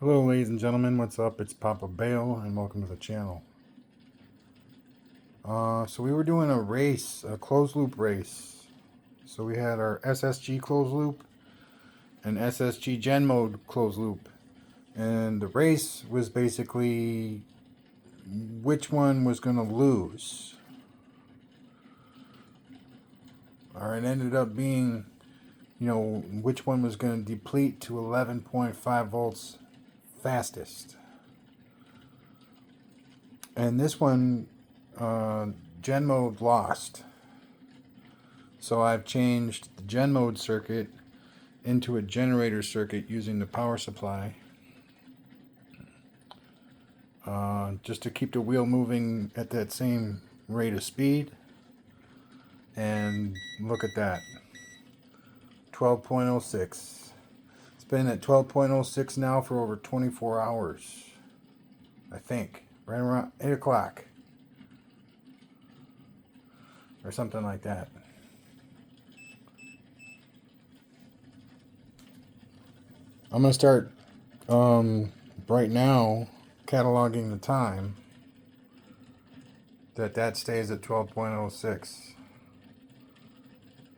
Hello ladies and gentlemen, what's up? It's Papa Bale and welcome to the channel. So we were doing a race, a closed loop race. So we had our SSG closed loop and SSG Gen mode closed loop. And the race was basically which one was going to lose. It ended up being, which one was going to deplete to 11.5 volts fastest. And this one, Gen mode lost. So I've changed the Gen mode circuit into a generator circuit using the power supply. Just to keep the wheel moving at that same rate of speed. And look at that. 12.06. It's been at 12.06 now for over 24 hours. I think. Right around 8 o'clock. Or something like that. I'm going to start right now cataloging the time that stays at 12.06.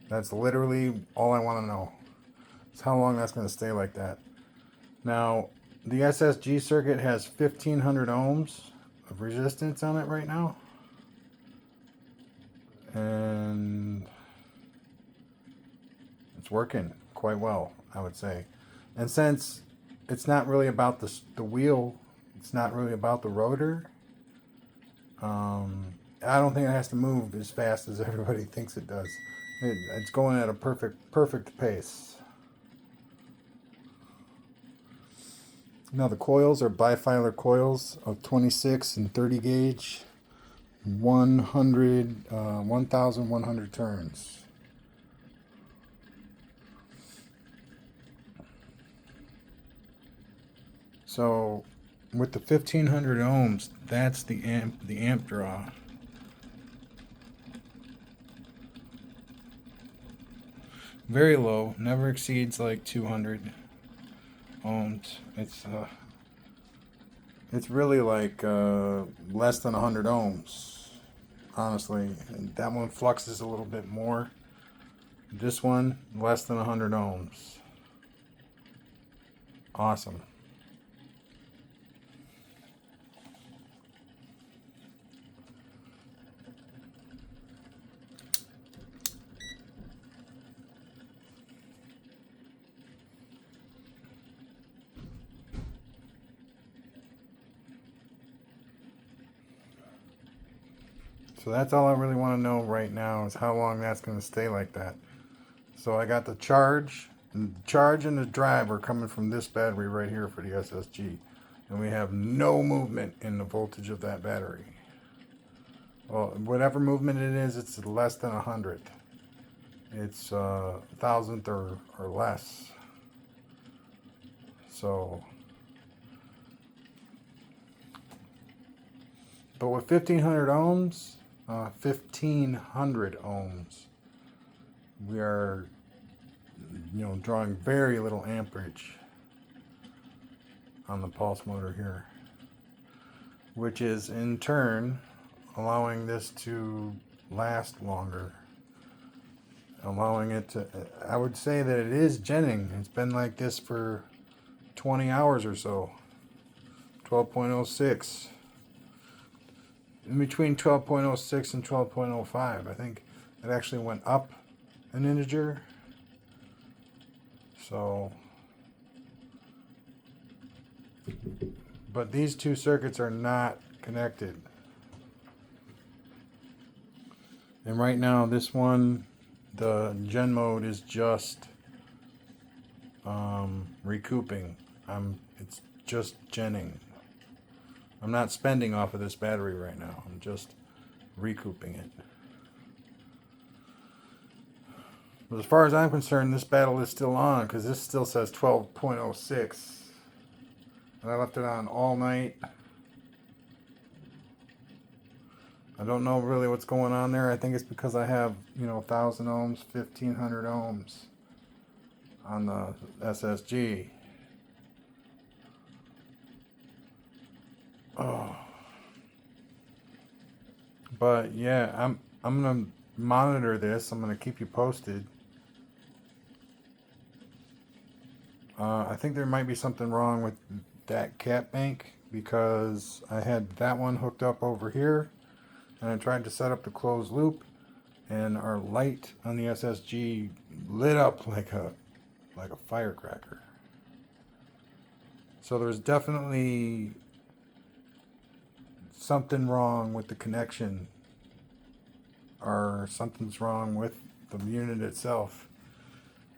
That's literally all I want to know. It's how long that's going to stay like that. Now, the SSG circuit has 1500 ohms of resistance on it right now. And it's working quite well, I would say. And since it's not really about the wheel, it's not really about the rotor, I don't think it has to move as fast as everybody thinks it does. It's going at a perfect pace. Now the coils are bifilar coils of 26 and 30 gauge, 1,100 turns. So with the 1500 ohms, that's the amp draw. Very low, never exceeds like 200 ohms. It's really like less than 100 ohms, honestly. And that one fluxes a little bit more. This one, less than 100 ohms. Awesome. So that's all I really want to know right now is how long that's going to stay like that. So I got the charge and the drive are coming from this battery right here for the SSG. And we have no movement in the voltage of that battery. Well, whatever movement it is, it's less than 100th. It's 1,000th or less. So, but with 1500 ohms, 1500 ohms, we are, drawing very little amperage on the pulse motor here, which is in turn allowing this to last longer, allowing it to, I would say that it is genning. It's been like this for 20 hours or so. 12.06. In between 12.06 and 12.05. I think it actually went up an integer. So, but these two circuits are not connected. And right now, this one, the Gen mode is just recouping. It's just genning. I'm not spending off of this battery right now. I'm just recouping it. But as far as I'm concerned, this battle is still on because this still says 12.06. And I left it on all night. I don't know really what's going on there. I think it's because I have, 1,000 ohms, 1,500 ohms on the SSG. But yeah, I'm gonna monitor this. I'm gonna keep you posted. I think there might be something wrong with that cat bank because I had that one hooked up over here, and I tried to set up the closed loop, and our light on the SSG lit up like a firecracker. So there's definitely something wrong with the connection, or something's wrong with the unit itself.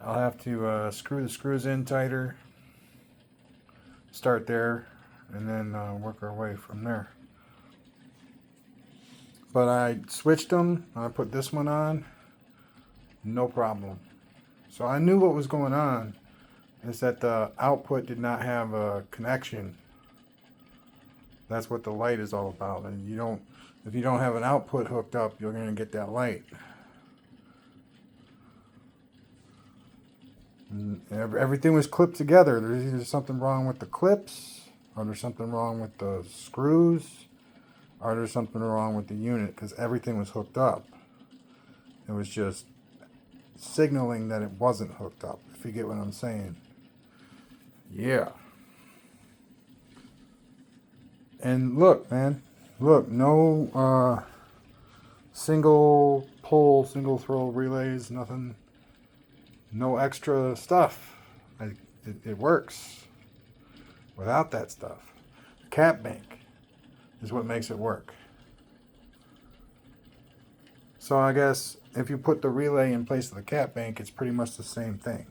I'll have to screw the screws in tighter, start there, and then work our way from there. But I switched them. I put this one on, no problem. So I knew what was going on, is that the output did not have a connection. That's what the light is all about. And if you don't have an output hooked up, you're going to get that light. And everything was clipped together. There's either something wrong with the clips, or there's something wrong with the screws, or there's something wrong with the unit, because everything was hooked up. It was just signaling that it wasn't hooked up, if you get what I'm saying. Yeah. And look, man, look, no single pole, single throw relays, nothing, no extra stuff. It works without that stuff. The cat bank is what makes it work. So I guess if you put the relay in place of the cat bank, it's pretty much the same thing.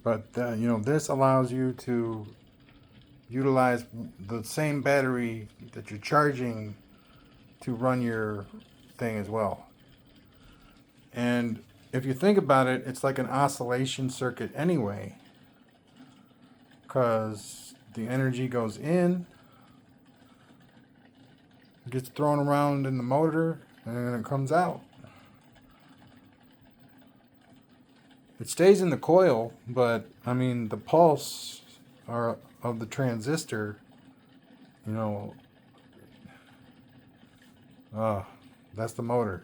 But this allows you to utilize the same battery that you're charging to run your thing as well. And if you think about it, it's like an oscillation circuit anyway, because the energy goes in, gets thrown around in the motor, and then it comes out. It stays in the coil, but I mean the pulse of the transistor, that's the motor.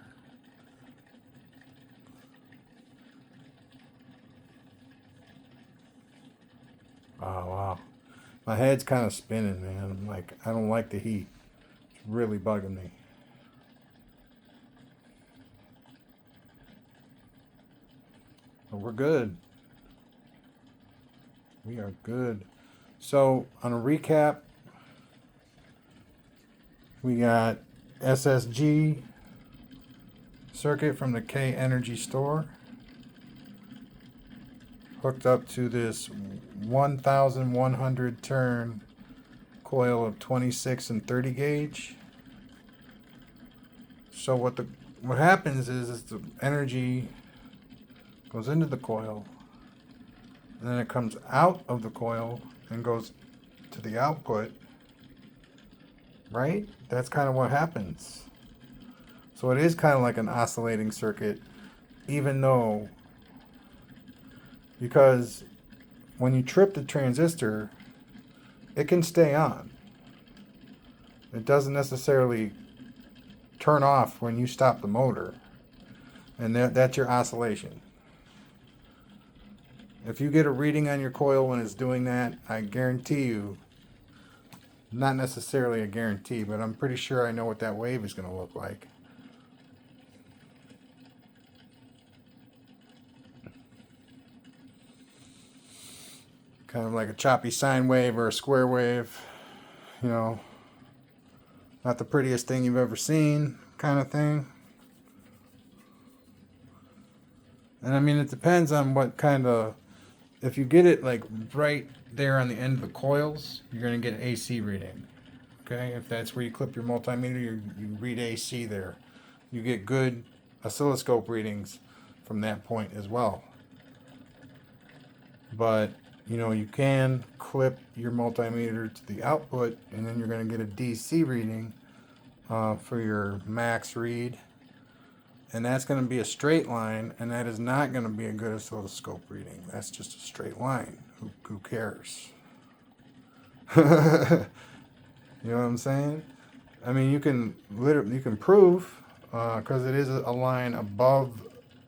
Oh wow, my head's kind of spinning, man. Like, I don't like the heat. It's really bugging me. But we're good. We are good. So on a recap, we got SSG circuit from the K Energy store hooked up to this 1100 turn coil of 26 and 30 gauge. So what happens is the energy goes into the coil, and then it comes out of the coil and goes to the output, right? That's kind of what happens. So it is kind of like an oscillating circuit, even though, because when you trip the transistor, it can stay on. It doesn't necessarily turn off when you stop the motor, and that's your oscillation. If you get a reading on your coil when it's doing that, I guarantee you, not necessarily a guarantee, but I'm pretty sure I know what that wave is going to look like. Kind of like a choppy sine wave or a square wave, not the prettiest thing you've ever seen, kind of thing. And I mean, it depends on what kind of, if you get it like right there on the end of the coils, you're going to get an AC reading. Okay, if that's where you clip your multimeter, you read AC there. You get good oscilloscope readings from that point as well. But you can clip your multimeter to the output, and then you're going to get a DC reading for your max read. And that's going to be a straight line, and that is not going to be a good oscilloscope reading. That's just a straight line. Who cares? You know what I'm saying? I mean, you can prove, because it is a line above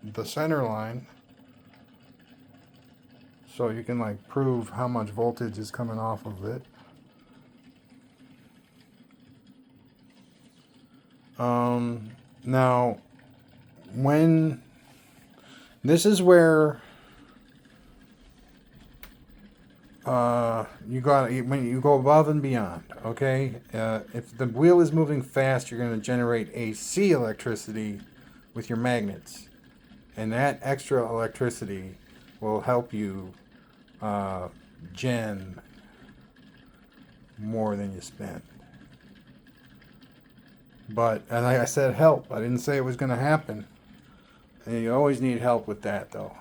the center line. So you can like prove how much voltage is coming off of it. Now, when this is where when you go above and beyond, okay? If the wheel is moving fast, you're going to generate AC electricity with your magnets, and that extra electricity will help you gen more than you spend. But, and like I said, help. I didn't say it was going to happen. And you always need help with that, though.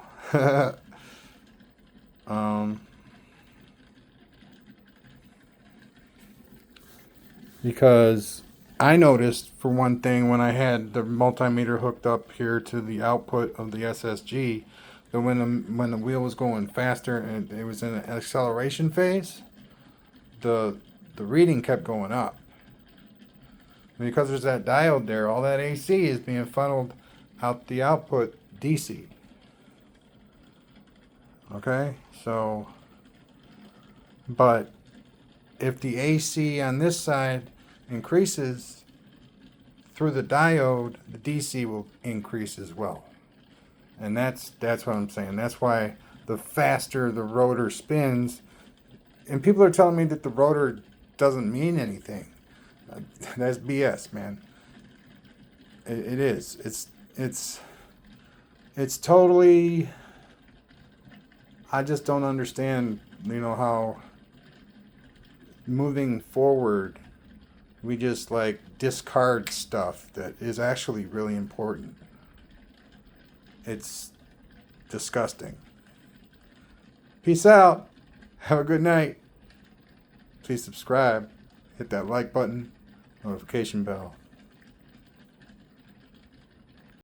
Because I noticed, for one thing, when I had the multimeter hooked up here to the output of the SSG, that when the wheel was going faster and it was in an acceleration phase, the reading kept going up. Because there's that diode there, all that AC is being funneled out the output DC. Okay, so, but if the AC on this side increases through the diode, the DC will increase as well. And that's what I'm saying. That's why the faster the rotor spins, and people are telling me that the rotor doesn't mean anything. That's BS, man. It is. It's totally. I just don't understand, how moving forward, we just like discard stuff that is actually really important. It's disgusting. Peace out. Have a good night. Please subscribe. Hit that like button, notification bell.